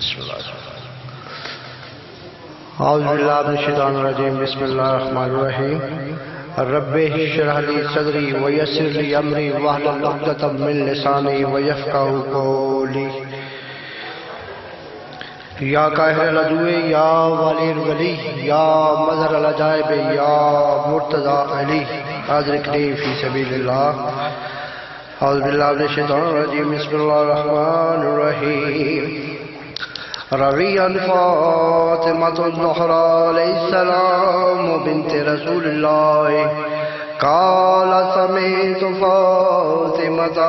بسم اللہ اعوذ باللہ من الشیطان الرجیم بسم اللہ الرحمن الرحیم رب اشرح لی صدری ویسر لی امری واحلل عقدۃ من لسانی ویفقهوا قولی یا قاہر العدو یا والی الولی یا مظہر العجائب یا مرتضی علی حاضرکنی فی سبیل اللہ اعوذ باللہ من الشیطان الرجیم بسم اللہ الرحمن الرحیم روی عن فاطمة الزہرا علیہ السلام بنت رسول اللہ قال سمعت فاطمة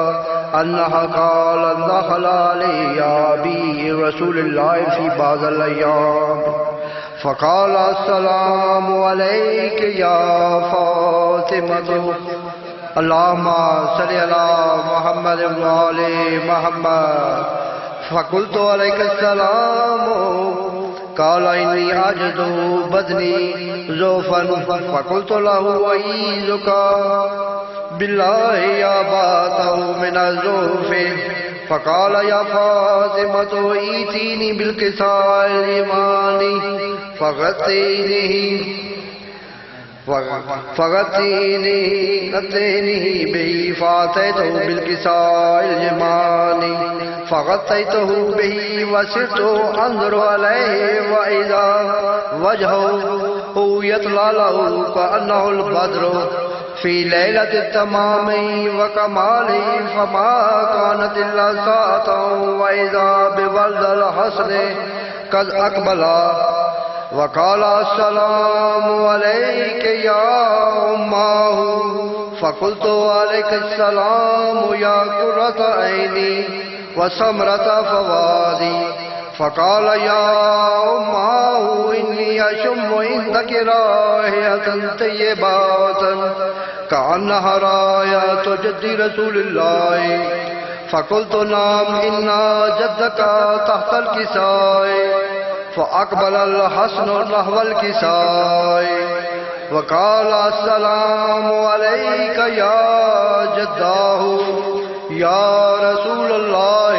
انها قالت دخل علي ابي رسول الله في بعض الايام فقال السلام عليك يا فاطمة اللهم صل على محمد وعلى محمد فقلت عليك السلام قال إني أجد بدني ضعفا فقلت له أعيذك بالله يا باته من الضعف فقال يا فاطمة ائتيني بالكساء اليماني فغطيني به فأتيته بالكساء اليماني فغطيته به وسرت أنظر عليه وإذا وجهه يطلع له كأنه البدر في ليلة التمام وكمال فما كانت إلا ساعة وإذا بولد الحسن قد أقبل وقال السلام عليك يا أمه فقلت عليك السلام يا قرة عيني وسمرة فؤادي فقال يا أمه إني أشم عندك رائحة طيبة كأنها رائحة جد رسول الله فقلت نعم إن جدك تحت الكساء فأقبل الحسن نحو الكساء وقال السلام عليك يا جداه يا رسول الله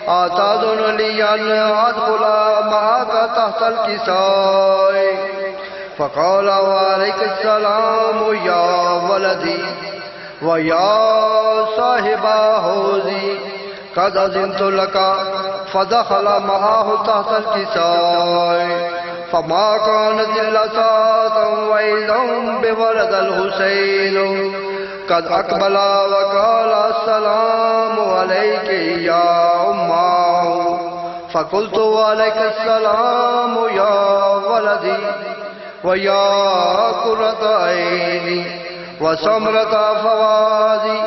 أتأذن لي أن أدخل معك تحت الكساء فقال وعليك السلام يا ولدي ويا صاحب حوزي قد أذنت لك فدخل معه تحت الكساء فما كانت إلا ساعة وإذا بولد الحسين قد أقبل وقال السلام عليك يا أمه فقلت عليك السلام يا ولدي ويا قرة عيني وسمرة فؤادي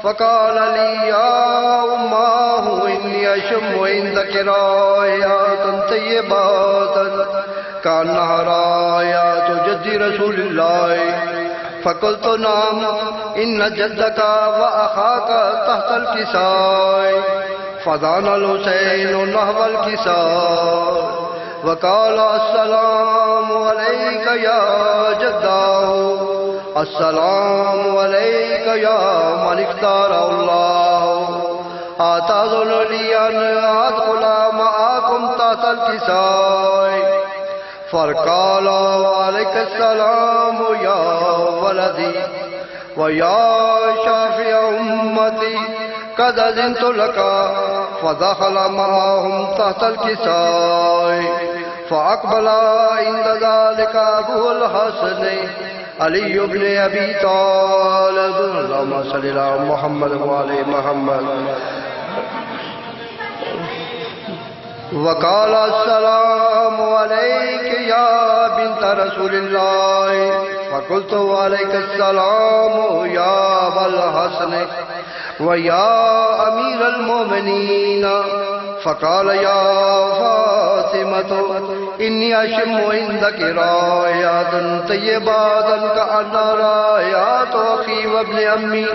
فقال لي يا أمه إني أشم عندك رائحة طيبة كأنها رائحة جد رسول الله فقلت نعم إن جدك وأخاك تحت الكساء فدان الحسين نحو الكساء وقال السلام عليك يا جداه السلام عليك يا من اختار الله أتأذن لي أن أدخل معكم تحت الكساء فقال وعليك السلام يا ولدي ويا شافع أمتي قد أذنت لك فدخل معهم تحت الكساء فأقبل عند ذلك أبو الحسن علي بن أبي طالب اللهم صل على محمد وعلى محمد وقال السلام عليك يا بنت رسول الله فقلت عليك السلام يا أبا الحسن ويا أمير المؤمنين فقال يا فاطمة إني أشم عندك رائحة طيبة كأن رائحة أخي وابن أمي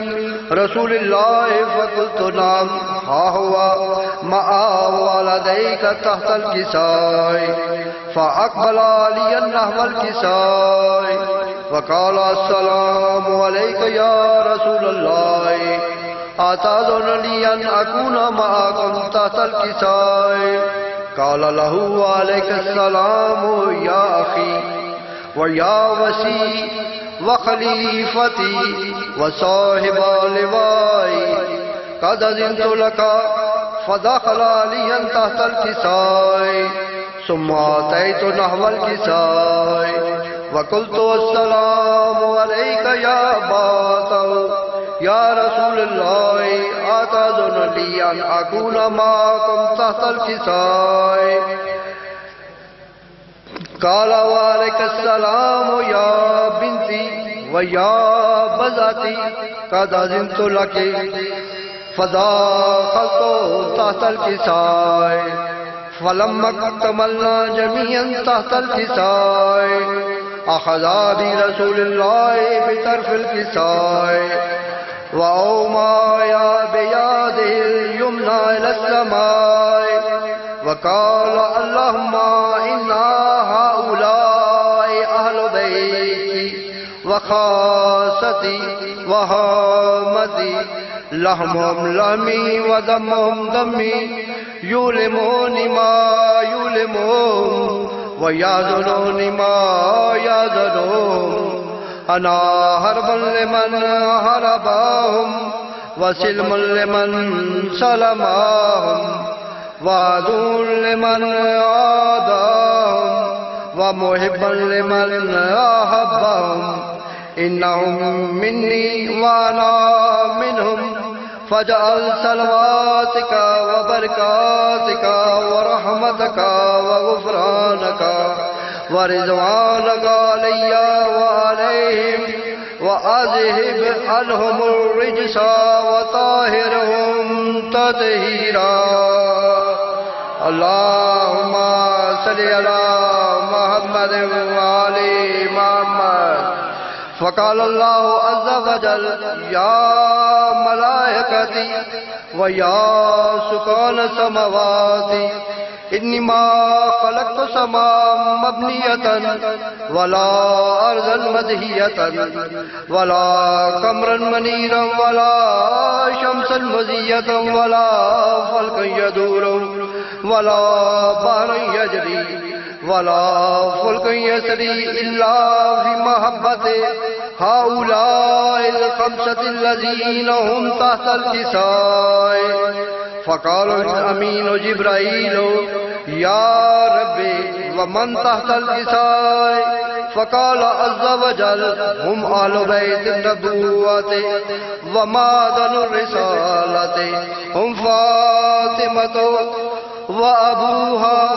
رسول الله فقلت نعم ها هو مع والديك تحت الكساء فأقبل عليا نحو الكساء وقال السلام عليك يا رسول الله أتأذن لي أن أكون معكم تحت الكساء قال له وعليك السلام يا أخي ويا وسي وخليفتي وصاحب لوائي قد أذنت لك فدخل عليا تحت الكساء ثم أتيت نحو الكساء وقلت السلام عليك يا باطل يا رسول الله أتأذن لي أن أكون معكم تحت الكساء قال وعليك السلام يا بنتي ويا بزاتي قد أذنت لك فدخلت تحت الكساء فلما اكتملنا جميعا تحت الكساء أخذ برسول الله بطرف الكساء وأومى بيده اليمنى إلى السماء وقال اللهم إن هؤلاء أهل بيتي وخاصتي وهامتي لحمهم لحمي ودمهم دمي يؤلمون ما يؤلمون ويحزنون ما يحزنون أنا حرب لمن حربهم وسلم لمن سلمهم وعدو لمن عاداهم ومحب لمن أحبهم إنهم مني وأنا منهم فاجعل صلواتك وبركاتك ورحمتك وغفرانك ورضوانك علي وعليهم وأذهب عنهم الرجس وطهرهم تطهيرا اللهم صل على محمد وآل محمد فقال الله عز وجل يا ملائكتي ويا سكان السماوات إني ما خلقت سماء مبنية ولا أرضا مدهية ولا قمرا منيرا ولا شمسا مزية ولا فلكا يدور ولا بحرا يجري ولا فلكا يسري إلا في محبة هؤلاء الخمسة الذين هم تحت الكساء فقال الأمين جبرائيل يا ربي ومن تحت الكساء فقال عز وجل هم أهل بيت النبوة ومعدن الرسالة هم فاطمة وأبوها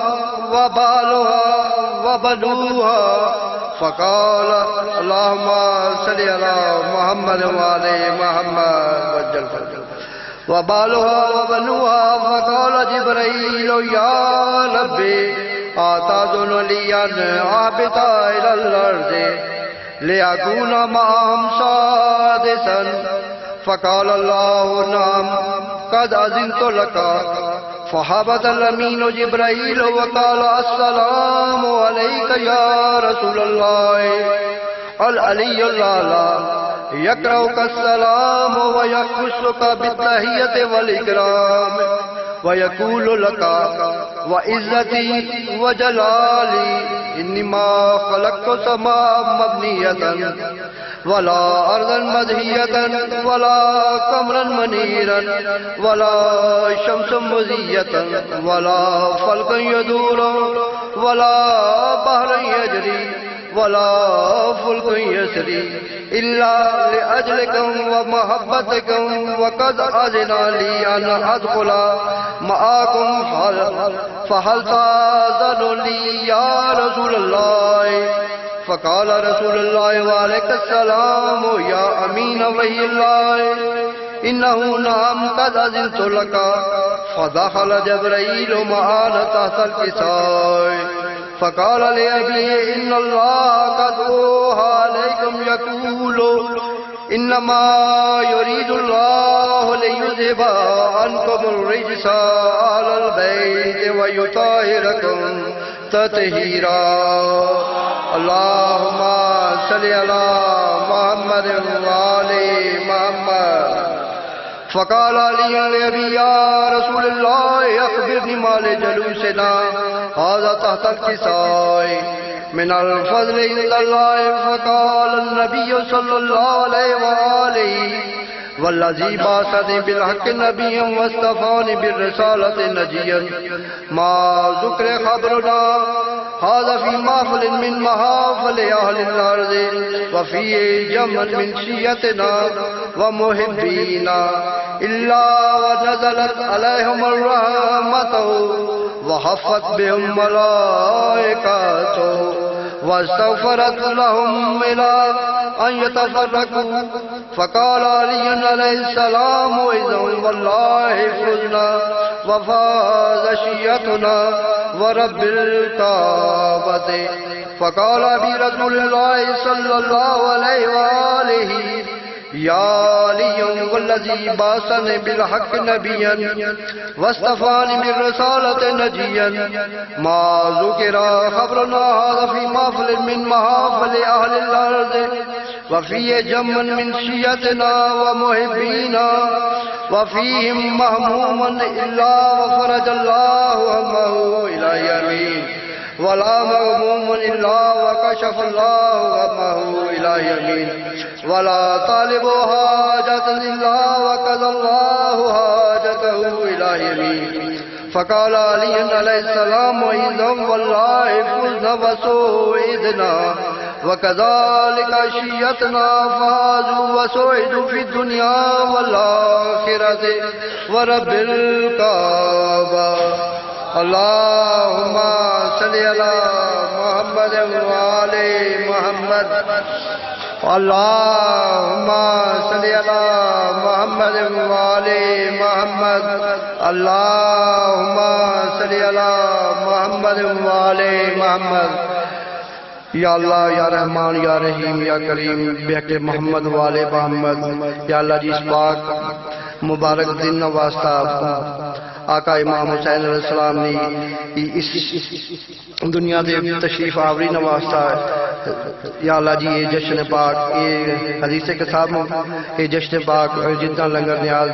وبالها وبنوها فقال اللهم صل على محمد وآل محمد وجل فرجه وبالها وبنوها فقال جبرائيل يا ربي أتأذن لي أن أهبط إلى الأرض لأكون معهم سادسا فقال الله نعم قد أذنت لك فهبط الأمين جبرائيل وقال السلام عليك يا رسول الله العلي الأعلى يقرأك السلام ويخصك بالتحية والإكرام ويقول لك وعزتي وجلالي إني ما خلقت سماء مبنية ولا أرضا مدهية ولا قمرا منيرا ولا شمس مزية ولا فلكا يدور ولا بحرا يجري ولا فلك يسري إلا لأجلكم ومحبتكم وقد أذن لي أن أدخل معكم فهل تأذن لي يا رسول الله فقال رسول الله وعليك السلام يا أمين وحي الله إنه نعم قد أذنت لك فدخل جبرائيل معنا تحت الكساء فقال لأبي إن الله قد أوحى عليكم يقول إنما يريد الله ليذهب عنكم الرجس على البيت ويطهركم تطهيرا اللهم صل على محمد وآل محمد فقال علی لأبی یا رسول اللہ اخبرنی مال جلوسنا هذا تحت الكساء من الفضل عند الله. فقال النبي صلى الله عليه وآله والذي بعثني بالحق نبيا واصطفاني بالرسالة نجيا ما ذكر خبرنا هذا في محفل من محافل أهل الأرض وفيه جمع من شيعتنا ومحبينا إلا ونزلت عليهم الرحمة وحفت بهم ملائكته واستغفرت لهم إلى أن يتفرقوا. فقال علي عليه السلام إذن والله فزنا وفاز شيعتنا ورب الكعبة. فقال أبي رسول الله صلى الله عليه وآله يا علي والذي بعثني بالحق نبيا واصطفاني بالرسالة نجيا ما ذكر خبرنا هذا في محفل من محافل أهل الأرض وفيه جمع من شيعتنا ومحبينا وفيهم مهموما إلا وفرج الله همه إلى يمين ولا مغموم إلا وكشف الله همه إلى يمين ولا طالب حاجة إلا وقضى الله حاجته إلى يمين. فقال علي عليه السلام إذا والله فزنا وسعدنا وكذلك شيعتنا فازوا وسعدوا في الدنيا والآخرة ورب الكعبة. اللهم صل على محمد وآل محمد. اللهم صل على محمد وآل محمد. اللهم صل على محمد وآل محمد. یا اللہ یا رحمان یا رحیم یا کریم بحق محمد والے محمد. یا اللہ جس پاک مبارک دن واسطہ آقا امام حسین علیہ السلام نے اس دنیا دے تشریف آوری نواستا ہے. یا اللہ جی یہ جشن پاک یہ حدیث کتاب یہ جشن پاک جتنا لنگر نیاز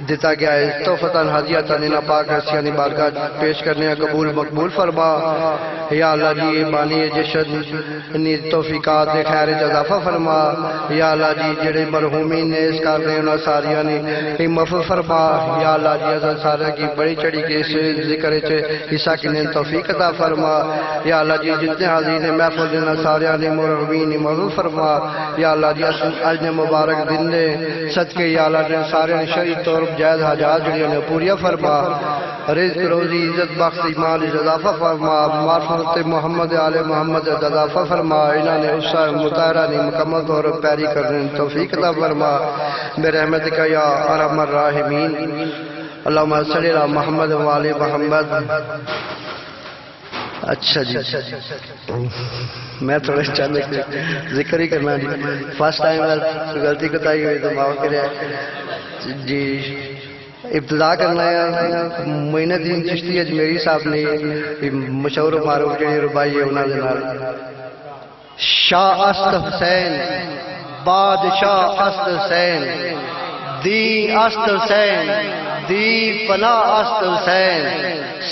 دیتا گیا ہے تحفتاً حاضیاتاً انہا پاک حسینی بارگاہ پیش کرنے قبول مقبول فرما. یا اللہ جی یہ بانی جشن توفیقات دے خیر اضافہ فرما. یا اللہ جی جڑے مرحومین نے اس کار نے انہا ساریاں نے مغفر فرما. یا اللہ جی حضرت سارا کی بڑی چڑی کے اس ذکر چھے حصہ کی نے توفیق عطا فرما. یا اللہ جی جتنے حاضرین محفل دینا ساریاں نے مرحومین مغفر فرما. یا اللہ جی اجن مبارک دن نے صدقے یا اللہ جی سارے شریف طور جائز حاجات جڑیوں نے پوریا فرما. رزق روزی عزت بخش ایمان اضافہ فرما. معرفت محمد آل محمد اضافہ فرما. انہوں نے اس مطالعہ نے مکمل طور پیاری کرنے توفیق عطا فرما برحمت کا یا ارحم الراحمین. اللہم صلی اللہ محمد و آل محمد. اچھا جی میں تھوڑے چند ذکر ہی کرنا جی فرسٹ ٹائم غلطی کتائی ہوئی تو معاف کرے جی. ابتدا کرنا ہے معین الدین چشتی اجمیری صاحب نے مشہور و معروف جڑی ربائی ہے انہاں دے نال. شاہ است حسین بادشاہ است حسین دی است حسین دی پناہ است حسین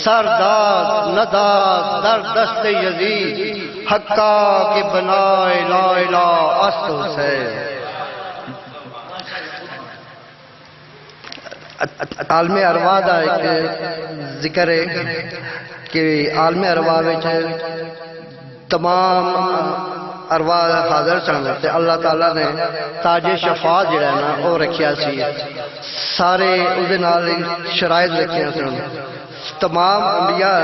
سرداد نداد در دست یزید حقا کے بنائے لا الہ است حسین. عالم ارواح دا ایک ذکر ہے کہ عالم ارواح میں تمام ارواح حاضر سن تے اللہ تعالیٰ نے تاج شفاعت جڑا ہے نا وہ رکھیا سی. سارے اس دے نال شرائط رکھیا سن. تمام انبیاء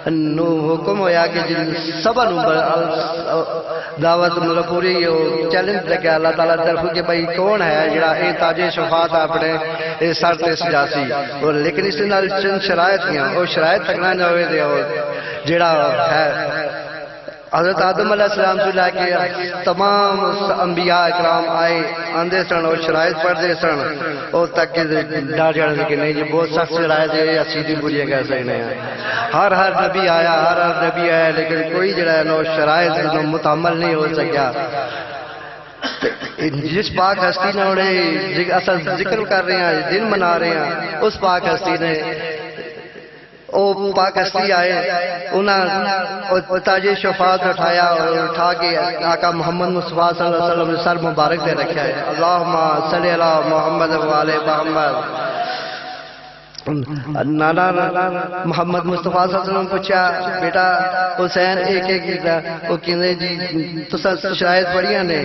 نو حکم ہویا کہ جن سب دعوت مطلب پوری چیلنج لگا اللہ تعالیٰ طرف کہ بھائی کون ہے جڑا اے تاج شفاعت اپنے سر تے سجاسی. لیکن اس نال چند شرائط ہیں وہ شرائط تکنا نہ ہوئے دے جڑا ہے حضرت آدم علیہ السلام سے لے کے تمام انبیاء اکرام آئے آندے سن اور شرائط پڑھ دے سن اور تک کہ ڈر جانے کہ نہیں یہ بہت سخت شرائط ہے یا سیدھی بری کہہ سکتے ہیں. ہر نبی آیا لیکن کوئی جڑا ہے نو شرائط متعمل نہیں ہو سکیا. جس پاک ہستی نے انہیں اصل ذکر کر رہے ہیں، دن منا رہے ہیں، اس پاک ہستی نے او پاک ہستی آئے، انہوں تاج شفاعت اٹھایا اور اٹھا کے آقا محمد مصطفیٰ صلی اللہ علیہ وسلم نے سر مبارک دے رکھا ہے۔ اللہم صلی علی محمد وعلی محمد۔ نانا محمد مصطفیٰ صلی اللہ علیہ وسلم پوچھا بیٹا حسین ایک کیتا، وہ کہنے جی تساں شرائط پڑھیاں نے،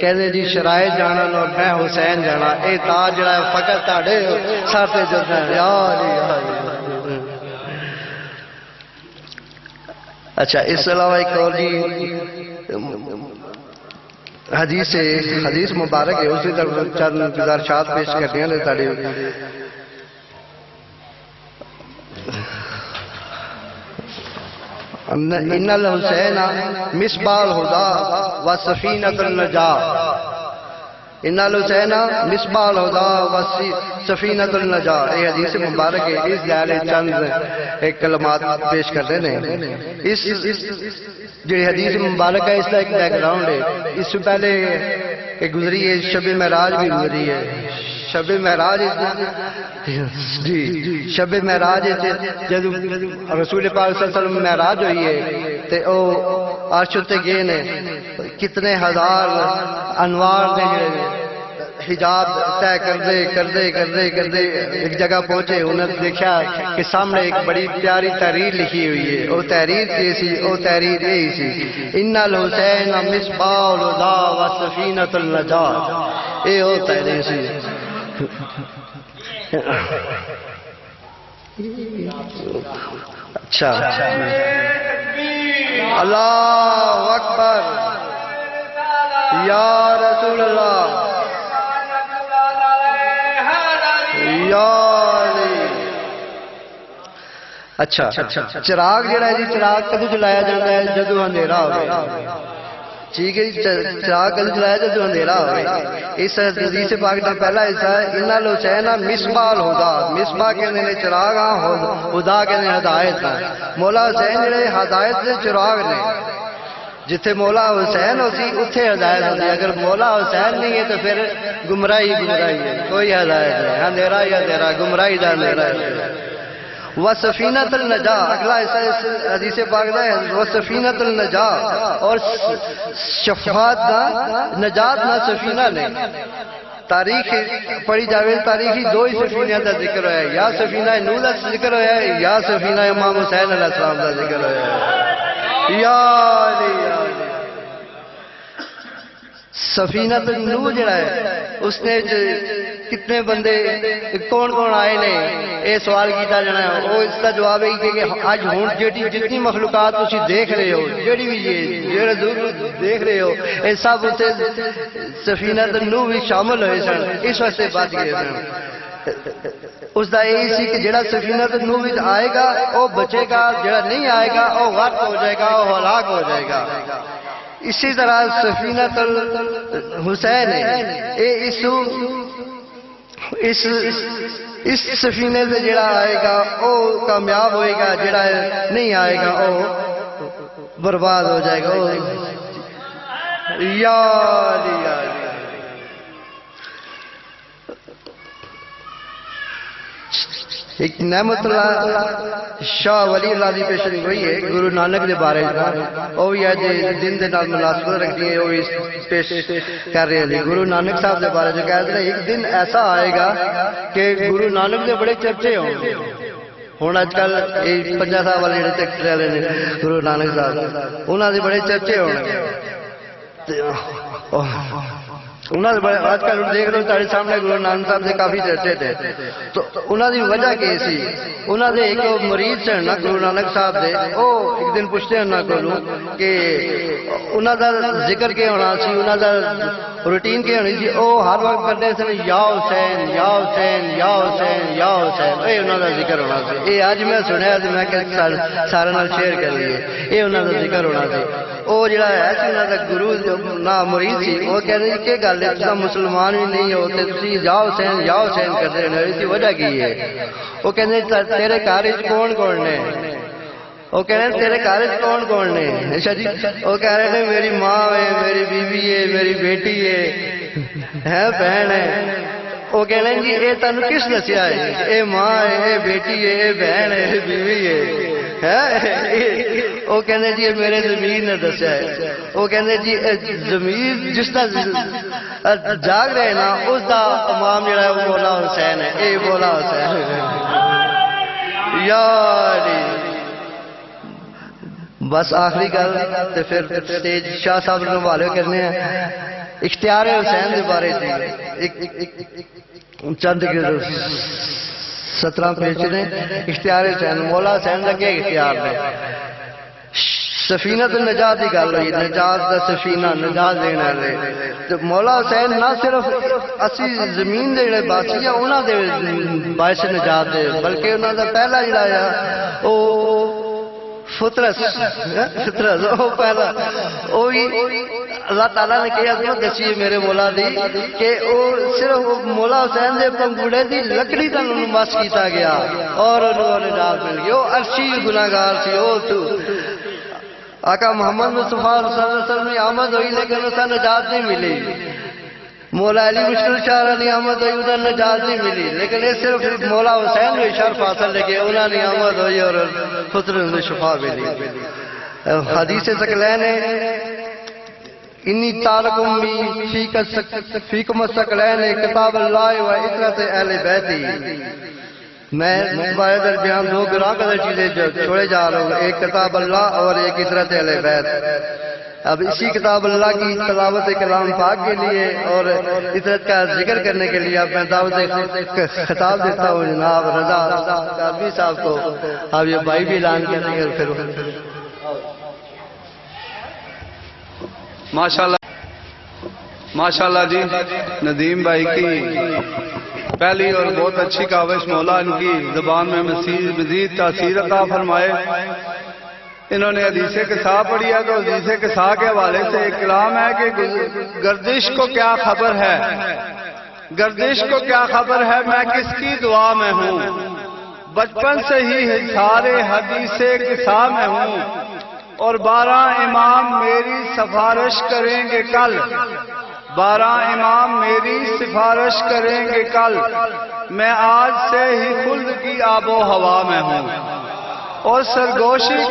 کہنے جی شرائط جانا نو میں حسین جانا، اے تاج جڑا ہے فقط تاڑے سر تے جڑنا ہے۔ یا علی یا علی۔ اچھا اس علاوہ ایک اور جی حدیث مبارک ہے، اسی طرح چند گزارشات پیش کرنے ہیں تاڑی۔ ان الحسین مصباح الہدی و سفینۃ النجاۃ، ان الحسین مصباح الہدی و سفینۃ النجاۃ۔ یہ حدیث مبارک ہے، اس لئے چند کلمات پیش کرتے ہیں۔ اس جو حدیث مبارک ہے اس کا ایک بیک گراؤنڈ ہے، اس سے پہلے گزری ہے شب معراج بھی گزری ہے۔ شب معراج جی شب معراج جب رسول پاک صلی اللہ علیہ وسلم معراج ہوئی ہے تے او عرش تے گئے نے، کتنے ہزار انوار نے حجاب طے کردے ایک جگہ پہنچے، انہوں نے دیکھا کہ سامنے ایک بڑی پیاری تحریر لکھی ہوئی ہے۔ وہ تحریر کیسی؟ وہ تحریر یہی سی، ان الحسین مصباح الہدی و سفینۃ النجاۃ۔ یہ وہ تحریر سی۔ اچھا اللہ اکبر یا رسول اللہ یا علی۔ اچھا چراغ جڑا ہے جی، چراغ کدو جلایا جاتا ہے؟ جدو اندھیرا ہوئے، ٹھیک ہے جی، چراغ کدو جلایا جدو اندھیرا ہوئے۔ اس حدیث پاک کا پہلا حصہ ہے ان الحسین مصباح الہدی، مصباح کہنے نے چراغ، ہدا کہنے ہدایت ہے۔ مولا حسین جڑے ہدایت دے چراغ نے، جتھے مولا حسین ہو سی اتھے ہدایت ہوتی، اگر مولا حسین نہیں ہے تو پھر گمراہی ہے، کوئی ہدایت نہیں، اندھیرا ہی اندھیرا، گمراہی دا اندھیرا ہے۔ وَسَفِینَةَ النَّجَاةِ، اگلا حصہ حدیث پاک دا ہے وَسَفِینَةَ النَّجَاةِ، اور شفاعت دا نجات نہ سفینہ نے۔ تاریخ پڑھی جاوے، تاریخی دو ہی سفینہ دا ذکر ہوا ہے، یا سفینہ نوح دا ذکر ہوا ہے یا سفینہ امام حسین علیہ السلام دا ذکر ہوا ہے۔ یا علی یا علی۔ سفینہ نوح جڑا ہے اس نے کتنے بندے کون آئے نے، یہ سوال کیتا جانا ہے، وہ اس کا جواب ہے کہ آج ہون جتنی مخلوقات تسی دیکھ رہے ہو، جڑی بھی جڑے دور دیکھ رہے ہو، یہ سب اتنے سفینہ نوح بھی شامل ہوئے سن، اس واسطے بچ گئے سن۔ اس دا یہی سی کہ جڑا سفینہ نوح وچ آئے گا وہ بچے گا، جڑا نہیں آئے گا وہ غرق ہو جائے گا، وہ ہلاک ہو جائے گا۔ اسی طرح سفینہ حسین ہے، اس سفینے سے جڑا آئے گا وہ کامیاب ہوئے گا، جڑا نہیں آئے گا وہ برباد ہو جائے گا۔ یا علی یا علی۔ ایک نعمت اللہ شاہ ولی اللہ دی پیشن ہوئی ہے گرو نانک دے بارے وہ بھی آج دن دے نال مناسبت رکھتی ہے، وہ پیش کر رہے ہیں گرو نانک صاحب دے بارے جو کہتے ہیں ایک دن ایسا آئے گا کہ گرو نانک دے بڑے چرچے ہوں گے۔ ہوں اج کل یہ 50 سال والے جڑے ٹیکٹر والے نے گرو نانک صاحب انہوں دے بڑے چرچے ہو گے۔ آج کل دیکھ لو تارے سامنے گرو نانک صاحب سے کافی چرچے تھے، تو انہوں دی وجہ کی سی؟ انہوں دے ایک مریض سے نا گرو نانک صاحب دے، وہ ایک دن پوچھتے ہیں نہ کروں کہ انہوں دا ذکر کے ہونا سی، انہوں دا روٹین کے ہونی سی، وہ ہر وقت کرتے سن یا حسین یا حسین یا حسین یا حسین، یہ انہوں دا ذکر ہونا سی۔ یہ آج میں سنیا تو میں کہ سارے نال شیئر کر لیے، یہ انہوں دا ذکر ہونا سی۔ وہ جڑا ہے سی انہوں دا گرو نہ مرید سی، وہ کہہ رہے کہ گل ہے تساں مسلمان بھی نہیں ہوتے، تسی یا حسین کہتے رہنے، اس کی وجہ کی ہے؟ وہ کہتے تیرے گھر کون کون نے؟ وہ کہہ رہے ہیں تیرے گھر کون کون نے؟ اچھا جی، وہ کہہ رہے ہیں میری ماں ہے، میری بیوی ہے، میری بیٹی ہے بہن ہے۔ وہ کہنے جی اے تانوں کس دسیا ہے؟ اے ماں ہے، اے بیٹی ہے، اے بہن ہے، اے بیوی ہے۔ وہ کہنے جی میرے ضمیر نے دسیا ہے۔ وہ کہنے جی ضمیر جس کا جاگ رہے نا اس کا امام جڑا ہے وہ مولا حسین ہے۔ اے مولا حسین یاری۔ بس آخری گل تے پھر سٹیج شاہ صاحب نے حوالے کرنے ہیں۔ اختیار حسین کے بارے چند 17 پیج نے۔ اختیار حسین، مولا حسین کا کیا اختیار ہے؟ سفینہ النجات کی گل ہوئی، نجات دا سفینہ، نجات دینا ہے۔ مولا حسین نہ صرف اسی زمین دے جڑے باسی ہیں انہاں دے باعث نجات دے، بلکہ انہاں دا پہلا جڑا ہے او فطرت وہ پہلا وہی اللہ تعالیٰ نے کہا عظمت دسی میرے مولا دی کہ وہ صرف مولا حسین دے پنگوڑے دی لکڑی کا مس کیتا گیا اور انہوں نے نجات مل گئی۔ وہ عرشی گناہگار سی، وہ تو آقا محمد مصطفیٰ صلی اللہ علیہ وسلم کی آمد ہوئی لیکن اسے نجات نہیں ملی۔ مولا علی مشکل شاہ کی آمد ہوئی انہیں نجات نہیں ملی، لیکن یہ صرف مولا حسین کو شرف حاصل لگے، انہوں نے آمد ہوئی اور فطرت میں شفا ملی۔ حدیث ثقلین ہے انی تارکم فیکم الثقلین کتاب اللہ و عطرت اہل بیتی۔ میں تمہارے درمیان دو گراں قدر چیزیں چھوڑے جا رہا ہوں، ایک کتاب اللہ اور ایک عطرت اہل بیت۔ اب اسی کتاب اللہ کی تلاوت کلام پاک کے لیے اور عطرت کا ذکر کرنے کے لیے اب میں دعوت خطاب دیتا ہوں جناب رضا کاظمی صاحب کو۔ اب یہ بھائی بھی اعلان کریں گے اور پھر ماشاءاللہ جی ندیم بھائی کی پہلی اور بہت اچھی کاوش، مولا ان کی زبان میں مزید تاثیر عطا فرمائے۔ انہوں نے حدیث قصا پڑھی ہے تو حدیث قصا کے حوالے سے ایک کلام ہے کہ گردش کو کیا خبر ہے، گردش کو کیا خبر ہے، میں کس کی دعا میں ہوں، بچپن سے ہی سارے حدیث قصا میں ہوں، اور 12 امام میری سفارش کریں گے کل، 12 امام میری سفارش کریں گے کل، میں آج سے ہی خلد کی آب و ہوا میں ہوں، اور سرگوشی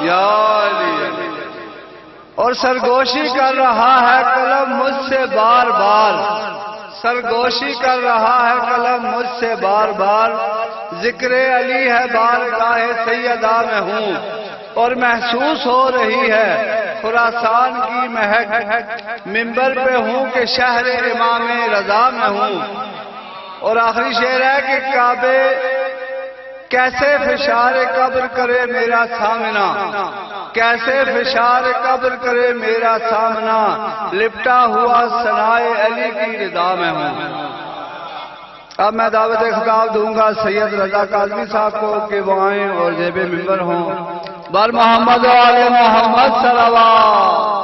یا علی اور سرگوشی کر رہا ہے قلم مجھ سے بار بار، سرگوشی کر رہا ہے قلم مجھ سے بار بار، ذکر علی ہے بارگاہ سیدہ میں ہوں، اور محسوس ہو رہی ہے خراسان کی مہک، منبر پہ ہوں کہ شہر امام رضا میں ہوں۔ اور آخری شعر ہے کہ کعبے کیسے فشار قبر کرے میرا سامنا، کیسے فشار قبر کرے میرا سامنا، لپٹا ہوا ثنائے علی کی رضا میں ہوں۔ اب میں دعوت خطاب دوں گا سید رضا کاظمی صاحب کو کہ وہ آئیں اور زیب ممبر ہوں۔ بر محمد و آل محمد صلوات۔